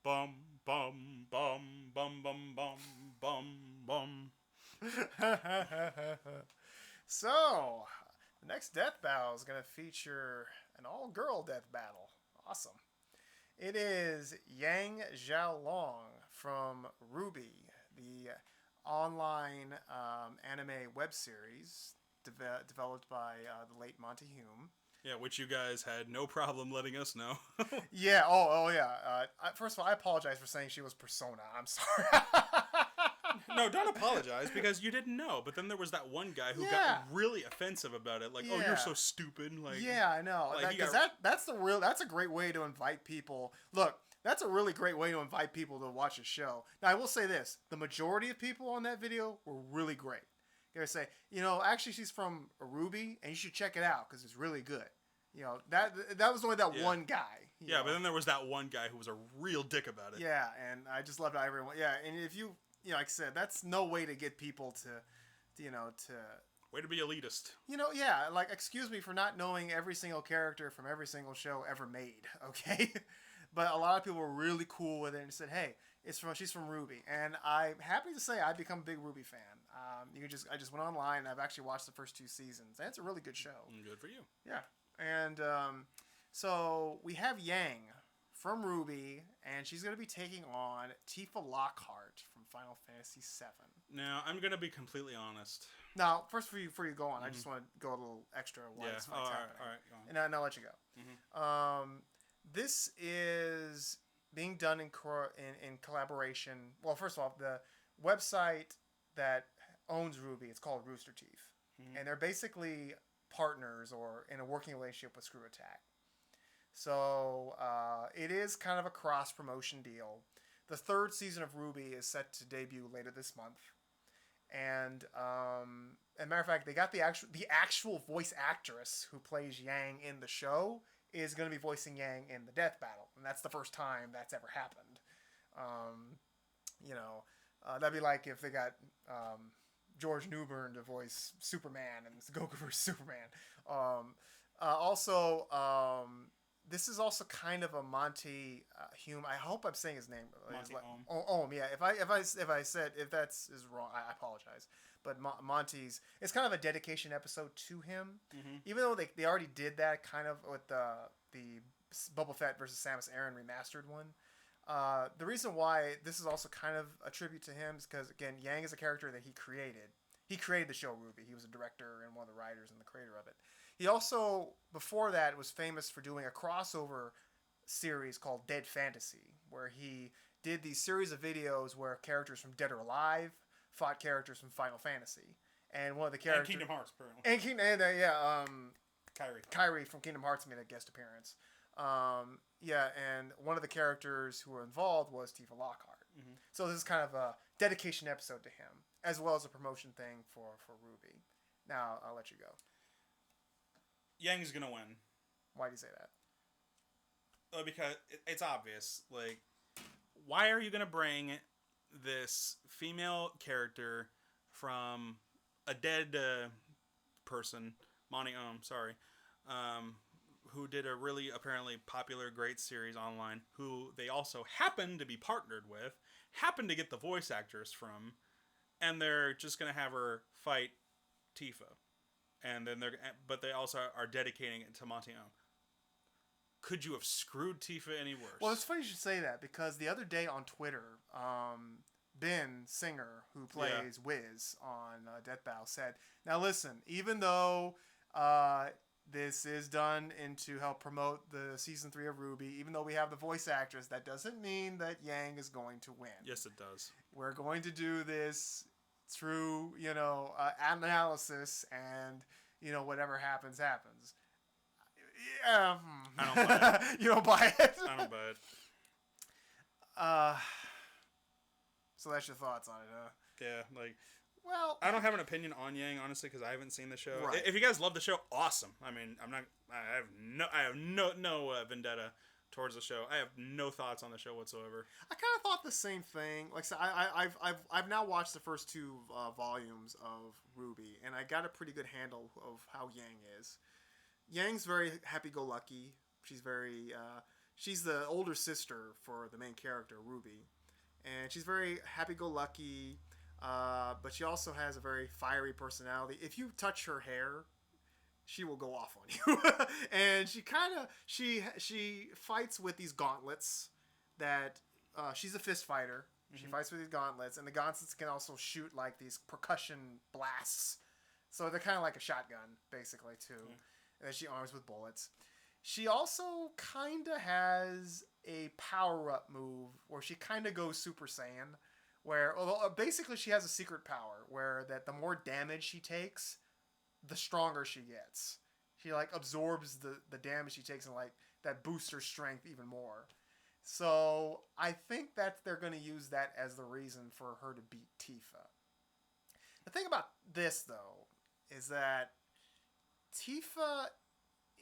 Bum bum bum bum bum bum bum bum. So, the next death battle is going to feature an all-girl death battle. Awesome. It is Yang Xiaolong from Ruby, the online anime web series developed by the late Monty Hume. Yeah, which you guys had no problem letting us know. Yeah. Oh yeah. First of all, I apologize for saying she was Persona. I'm sorry. No, don't apologize because you didn't know. But then there was that one guy who Yeah. got really offensive about it. Like, oh, you're Yeah. so stupid. Like, Yeah, I know. like he Because got that's a great way to invite people. Look, that's a really great way to invite people to watch a show. Now, I will say this: the majority of people on that video were really great. They would say, actually, she's from Ruby, and you should check it out because it's really good. That was only that Yeah. one guy. Yeah, but then there was that one guy who was a real dick about it. Yeah, and I just loved how everyone. Yeah, and if like I said, that's no way to get people to Way to be elitist. yeah, like, excuse me for not knowing every single character from every single show ever made, okay? But a lot of people were really cool with it and said, hey, she's from Ruby. And I'm happy to say I've become a big Ruby fan. I just went online and I've actually watched the first 2 seasons. And it's a really good show. Good for you. Yeah. And so we have Yang from Ruby, and she's going to be taking on Tifa Lockhart from Final Fantasy VII. Now, I'm going to be completely honest. Now, first, before you go on, I just want to go a little extra while Yeah. this fight's happening. All right, go on. And then I'll let you go. This is being done in collaboration. Well, first of all, the website that owns Ruby, it's called Rooster Teeth. And they're basically partners or in a working relationship with ScrewAttack. So it is kind of a cross-promotion deal. The 3rd season of Ruby is set to debut later this month. And as a matter of fact, they got the actual voice actress who plays Yang in the show is going to be voicing Yang in the death battle, and that's the first time that's ever happened. That'd be like if they got George Newbern to voice Superman and Goku vs Superman. This is also kind of a Monty Hume. I hope I'm saying his name. Monty Ohm. Ohm, yeah. If that's is wrong, I apologize. But Monty's, it's kind of a dedication episode to him. Mm-hmm. Even though they already did that kind of with the Boba Fett versus Samus Aran remastered one. The reason why this is also kind of a tribute to him is because, again, Yang is a character that he created. He created the show Ruby. He was a director and one of the writers and the creator of it. He also, before that, was famous for doing a crossover series called Dead Fantasy, where he did these series of videos where characters from Dead or Alive fought characters from Final Fantasy. And one of the characters... And Kingdom Hearts, apparently. Kairi from Kingdom Hearts made a guest appearance. And one of the characters who were involved was Tifa Lockhart. Mm-hmm. So this is kind of a dedication episode to him, as well as a promotion thing for Ruby. Now, I'll let you go. Yang's going to win. Why do you say that? Because it's obvious. Like, why are you going to bring this female character from a dead person, Monty Ohm, sorry, who did a really apparently popular, great series online, who they also happen to be partnered with, happen to get the voice actress from, and they're just going to have her fight Tifa. And then but they also are dedicating it to Monty Ohm. Could you have screwed Tifa any worse? Well, it's funny you should say that, because the other day on Twitter, Ben Singer, who plays Wiz on Death Battle, said, now listen, even though this is done to help promote the Season 3 of Ruby, even though we have the voice actress, that doesn't mean that Yang is going to win. Yes, it does. We're going to do this through, analysis, and, whatever happens, happens. Yeah. I don't buy it. You don't buy it? I don't buy it. So that's your thoughts on it, huh? Yeah, like... Well, I don't have an opinion on Yang, honestly, because I haven't seen the show. Right. If you guys love the show, awesome. I mean, I have no vendetta towards the show. I have no thoughts on the show whatsoever. I kind of thought the same thing. Like, so I've now watched the first 2 volumes of Ruby, and I got a pretty good handle of how Yang is. Yang's very happy-go-lucky. She's very she's the older sister for the main character, Ruby. And she's very happy-go-lucky, but she also has a very fiery personality. If you touch her hair, she will go off on you. And she fights with these gauntlets that she's a fist fighter. She fights with these gauntlets, and the gauntlets can also shoot like these percussion blasts. So they're kind of like a shotgun, basically, too. And then she arms with bullets. She also kind of has a power-up move where she kind of goes Super Saiyan, where basically she has a secret power where that the more damage she takes, the stronger she gets. She like absorbs the damage she takes and like that boosts her strength even more. So I think that they're going to use that as the reason for her to beat Tifa. The thing about this though is that Tifa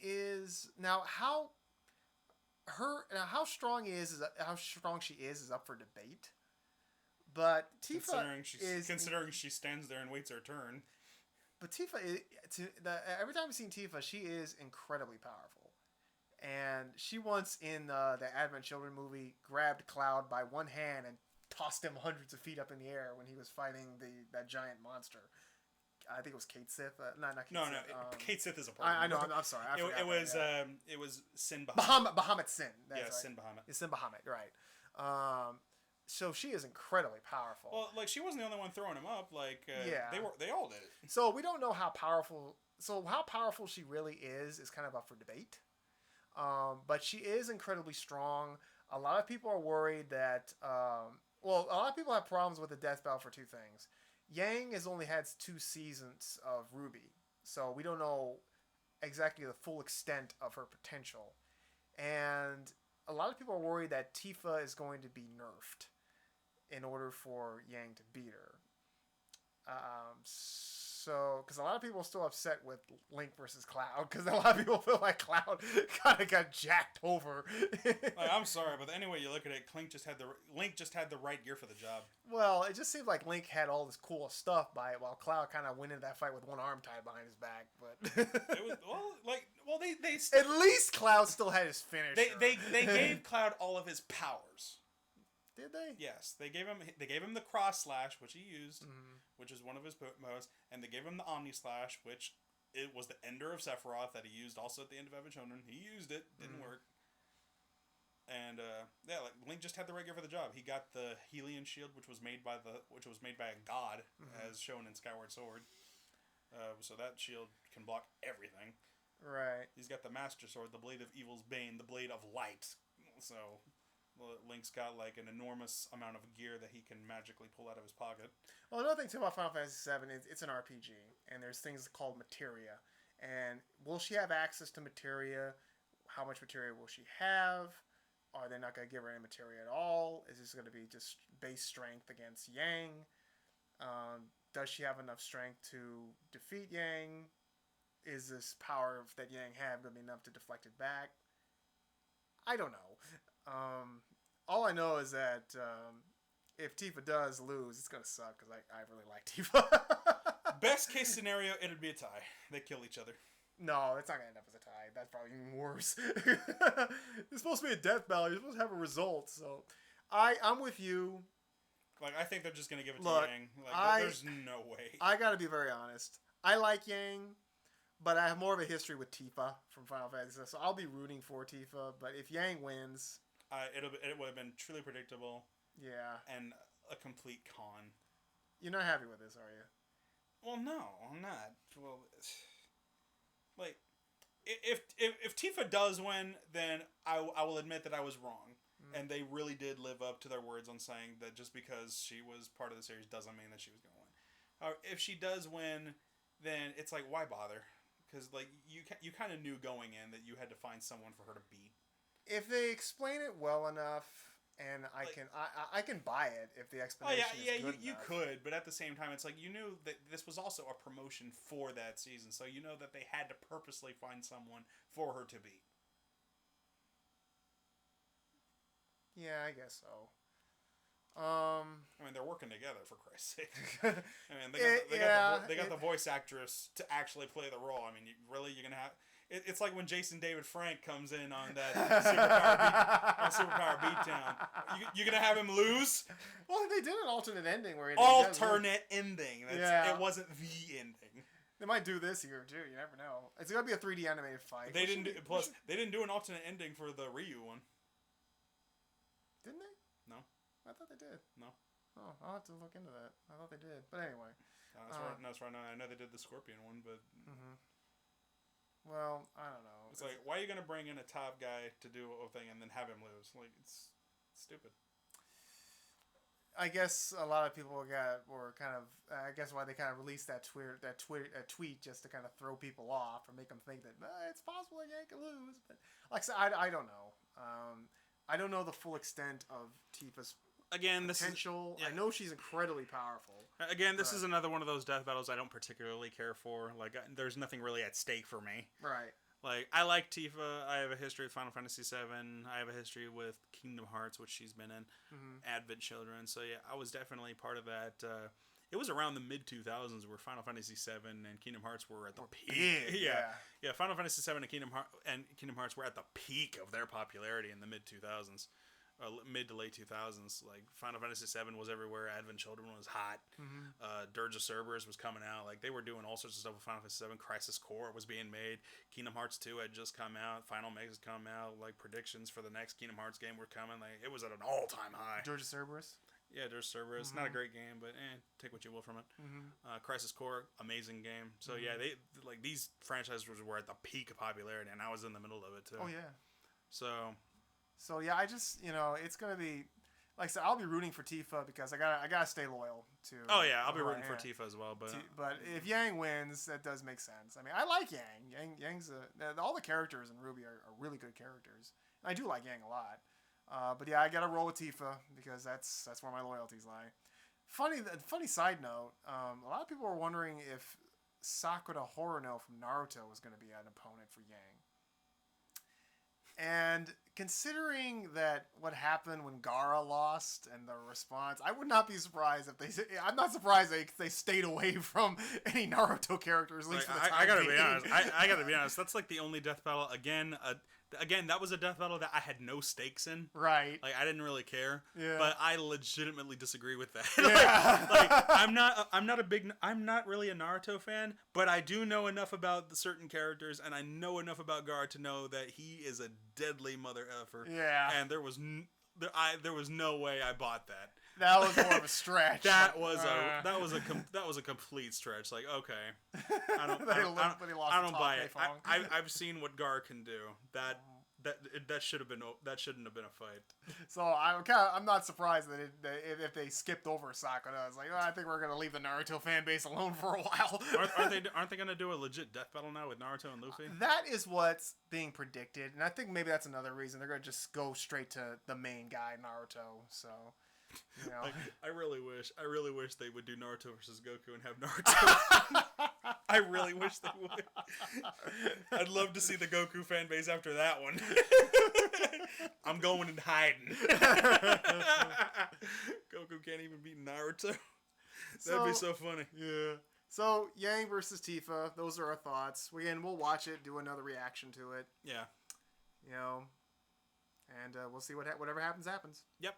is now how strong she is up for debate. But Tifa considering she stands there and waits her turn. But Tifa every time I've seen Tifa, she is incredibly powerful. And she once in the Advent Children movie grabbed Cloud by one hand and tossed him hundreds of feet up in the air when he was fighting that giant monster. I think it was Kate Sith. Not Kate Sith. Kate Sith is a part. I know. I'm sorry. It was Sin Bahamut. Bahamut Sin. That's right. Sin Bahamut. It's Sin Bahamut, right? So she is incredibly powerful. Well, like she wasn't the only one throwing him up. Like they all did it. So we don't know how powerful. So how powerful she really is kind of up for debate. But she is incredibly strong. A lot of people are worried that. A lot of people have problems with the death bell for two things. Yang has only had 2 seasons of Ruby, so we don't know exactly the full extent of her potential. And a lot of people are worried that Tifa is going to be nerfed in order for Yang to beat her. Because a lot of people are still upset with Link versus Cloud, because a lot of people feel like Cloud kind of got jacked over. I'm sorry, but anyway you look at it, Link just had the right gear for the job. Well, it just seems like Link had all this cool stuff by it, while Cloud kind of went into that fight with one arm tied behind his back. But it was they at least Cloud still had his finisher. They gave Cloud all of his powers. Did they? Yes, they gave him the cross slash, which he used, which is one of his moves, and they gave him the Omni slash, which it was the ender of Sephiroth that he used also at the end of Advent Children. He used it, didn't work. And Link just had the right gear for the job. He got the Hylian shield, which was made by a god, as shown in Skyward Sword. So that shield can block everything. Right. He's got the Master Sword, the Blade of Evil's Bane, the Blade of Light. So Link's got like an enormous amount of gear that he can magically pull out of his pocket. Well, another thing too about Final Fantasy VII is it's an RPG, and there's things called materia. And will she have access to materia? How much materia will she have? Are they not going to give her any materia at all? Is this going to be just base strength against Yang? Does she have enough strength to defeat Yang? Is this power that Yang have going to be enough to deflect it back? I don't know. All I know is that if Tifa does lose, it's going to suck because I really like Tifa. Best case scenario, it'd be a tie. They kill each other. No, it's not going to end up as a tie. That's probably even worse. It's supposed to be a death battle. You're supposed to have a result. So I'm with you. Like, I think they're just going to give it to Yang. There's no way. I got to be very honest. I like Yang, but I have more of a history with Tifa from Final Fantasy. So I'll be rooting for Tifa. But if Yang wins... it would have been truly predictable. Yeah. And a complete con. You're not happy with this, are you? Well, no, I'm not. Well, like, if Tifa does win, then I will admit that I was wrong. And they really did live up to their words on saying that just because she was part of the series doesn't mean that she was going to win. If she does win, then it's like, why bother? Because like you kind of knew going in that you had to find someone for her to beat. If they explain it well enough, and I can buy it if the explanation is good enough. You could, but at the same time, it's like you knew that this was also a promotion for that season, so you know that they had to purposely find someone for her to beat. Yeah, I guess so. I mean, they're working together, for Christ's sake. I mean, they got the voice actress to actually play the role. I mean, you're gonna have. It's like when Jason David Frank comes in on that superpower beatdown. You gonna have him lose? Well, they did an alternate ending where alternate ending. It wasn't the ending. They might do this here too. You never know. It's gonna be a 3D animated fight. They didn't do an alternate ending for the Ryu one. Didn't they? No. I thought they did. No. Oh, I'll have to look into that. I thought they did, but anyway. That's right. I know they did the Scorpion one, but. Mm-hmm. Well, I don't know. It's like, why are you gonna bring in a top guy to do a thing and then have him lose? Like, it's stupid. I guess a lot of people were kind of. I guess why they kind of released that tweet just to kind of throw people off or make them think that it's possible Yang could lose. But like I said, I don't know. I don't know the full extent of Tifa's potential. I know she's incredibly powerful. Again, this is another one of those death battles I don't particularly care for. Like, there's nothing really at stake for me. Right. Like, I like Tifa. I have a history with Final Fantasy VII. I have a history with Kingdom Hearts, which she's been in. Advent Children. So, yeah, I was definitely part of that. It was around the mid-2000s where Final Fantasy VII and Kingdom Hearts were at the peak. Yeah, Final Fantasy VII and Kingdom Hearts were at the peak of their popularity in the mid-2000s. Mid to late 2000s. Like, Final Fantasy VII was everywhere. Advent Children was hot. Dirge of Cerberus was coming out. Like, they were doing all sorts of stuff with Final Fantasy VII. Crisis Core was being made. Kingdom Hearts 2 had just come out. Final Mix had come out. Like, predictions for the next Kingdom Hearts game were coming. Like, it was at an all-time high. Dirge of Cerberus? Yeah, Dirge of Cerberus. Not a great game, but take what you will from it. Crisis Core, amazing game. So, yeah, these franchises were at the peak of popularity, and I was in the middle of it, too. Oh, yeah. So yeah, I just it's gonna be like I said, I'll be rooting for Tifa because I gotta stay loyal to. Oh yeah, I'll be rooting for Tifa as well, but if Yang wins, that does make sense. I mean, I like Yang. Yang's all the characters in RWBY are really good characters. And I do like Yang a lot, but yeah, I gotta roll with Tifa because that's where my loyalties lie. Funny side note, a lot of people were wondering if Sakura Horono from Naruto was gonna be an opponent for Yang. And considering that what happened when Gaara lost and the response, I would not be surprised if I'm not surprised they stayed away from any Naruto characters. At least for the time I gotta be honest. I gotta be honest. That's like the only death battle. Again, that was a death battle that I had no stakes in. Right. Like, I didn't really care. Yeah. But I legitimately disagree with that. Yeah. I'm not really a Naruto fan, but I do know enough about the certain characters, and I know enough about Gaara to know that he is a deadly mother effer. Yeah. And there was no way I bought that. That was more of a stretch. That was a complete stretch. Like, okay, I don't buy it. I've seen what Gar can do. That shouldn't have been a fight. So I'm not surprised that if they skipped over Sakura, it's like, I think we're gonna leave the Naruto fan base alone for a while. Aren't they gonna do a legit death battle now with Naruto and Luffy? That is what's being predicted, and I think maybe that's another reason they're gonna just go straight to the main guy, Naruto. So. You know. Like, I really wish they would do Naruto versus Goku and have Naruto. I really wish they would. I'd love to see the Goku fan base after that one. I'm going and hiding. Goku can't even beat Naruto. That'd be so funny. Yeah. So Yang versus Tifa. Those are our thoughts. Again, we'll watch it, do another reaction to it. Yeah. You know, and we'll see whatever happens. Yep.